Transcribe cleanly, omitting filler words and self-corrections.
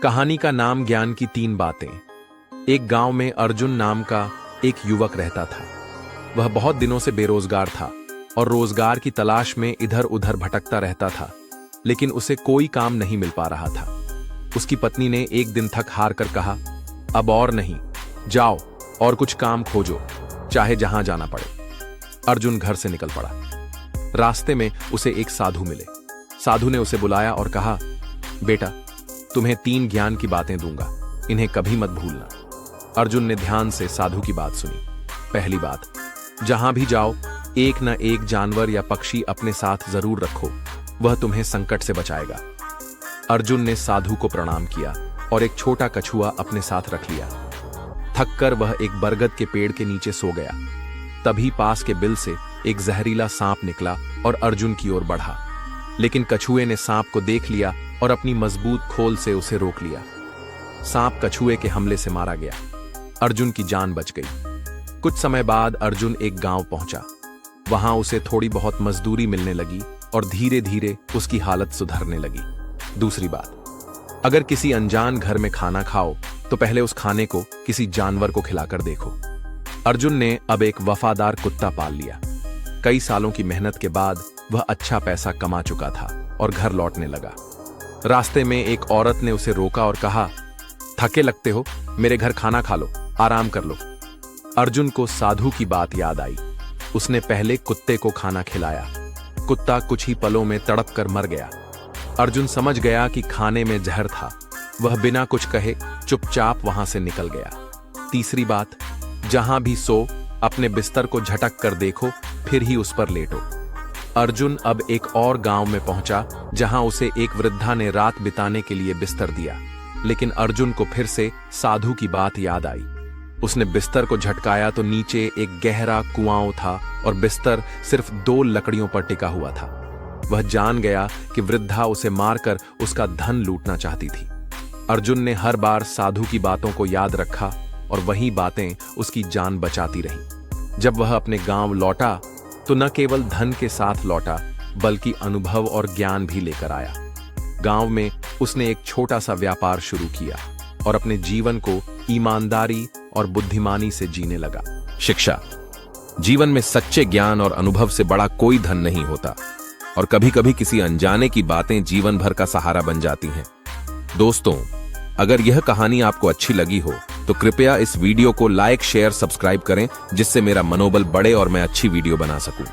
कहानी का नाम ज्ञान की 3 बातें। एक गांव में अर्जुन नाम का एक युवक रहता था। वह बहुत दिनों से बेरोजगार था और रोजगार की तलाश में इधर उधर भटकता रहता था, लेकिन उसे कोई काम नहीं मिल पा रहा था। उसकी पत्नी ने एक दिन थक हार कर कहा, अब और नहीं, जाओ और कुछ काम खोजो, चाहे जहां जाना पड़े। अर्जुन घर से निकल पड़ा। रास्ते में उसे एक साधु मिले। साधु ने उसे बुलाया और कहा, बेटा, तुम्हें 3 ज्ञान की बातें दूंगा, इन्हें कभी मत भूलना। अर्जुन ने ध्यान से साधु की बात सुनी। पहली बात, जहां भी जाओ एक न एक जानवर या पक्षी अपने साथ जरूर रखो, वह तुम्हें संकट से बचाएगा। अर्जुन ने साधु को प्रणाम किया और एक छोटा कछुआ अपने साथ रख लिया। थककर वह एक बरगद के पेड़ के नीचे सो गया। तभी पास के बिल से एक जहरीला सांप निकला और अर्जुन की ओर बढ़ा, लेकिन कछुए ने सांप को देख लिया और अपनी मजबूत खोल से उसे रोक लिया। सांप कछुए के हमले से मारा गया। अर्जुन की जान बच गई। कुछ समय बाद अर्जुन एक गांव पहुंचा। वहां उसे थोड़ी बहुत मजदूरी मिलने लगी और धीरे धीरे उसकी हालत सुधरने लगी। दूसरी बात, अगर किसी अनजान घर में खाना खाओ तो पहले उस खाने को किसी जानवर को खिलाकर देखो। अर्जुन ने अब एक वफादार कुत्ता पाल लिया। कई सालों की मेहनत के बाद वह अच्छा पैसा कमा चुका था और घर लौटने लगा। रास्ते में एक औरत ने उसे रोका और कहा, थके लगते हो, मेरे घर खाना खा लो, आराम कर लो। अर्जुन को साधु की बात याद आई। उसने पहले कुत्ते को खाना खिलाया। कुत्ता कुछ ही पलों में तड़प कर मर गया। अर्जुन समझ गया कि खाने में जहर था। वह बिना कुछ कहे चुपचाप वहां से निकल गया। तीसरी बात, जहां भी सो अपने बिस्तर को झटक कर देखो, फिर ही उस पर लेटो। अर्जुन अब एक और गांव में पहुंचा, जहां उसे एक वृद्धा ने रात बिताने के लिए बिस्तर दिया, लेकिन अर्जुन को फिर से साधु की बात याद आई। उसने बिस्तर को झटकाया तो नीचे एक गहरा कुआं था और बिस्तर सिर्फ 2 लकड़ियों पर टिका हुआ था। वह जान गया कि वृद्धा उसे मारकर उसका धन लूटना चाहती थी। अर्जुन ने हर बार साधु की बातों को याद रखा और वही बातें उसकी जान बचाती रहीं। जब वह अपने गांव लौटा तो न केवल धन के साथ लौटा, बल्कि अनुभव और ज्ञान भी लेकर आया। गांव में उसने एक छोटा सा व्यापार शुरू किया और अपने जीवन को ईमानदारी और बुद्धिमानी से जीने लगा। शिक्षा। जीवन में सच्चे ज्ञान और अनुभव से बड़ा कोई धन नहीं होता और कभी कभी किसी अनजाने की बातें जीवन भर का सहारा बन जाती हैं। दोस्तों, अगर यह कहानी आपको अच्छी लगी हो तो कृपया इस वीडियो को लाइक, शेयर, सब्सक्राइब करें, जिससे मेरा मनोबल बढ़े और मैं अच्छी वीडियो बना सकूं।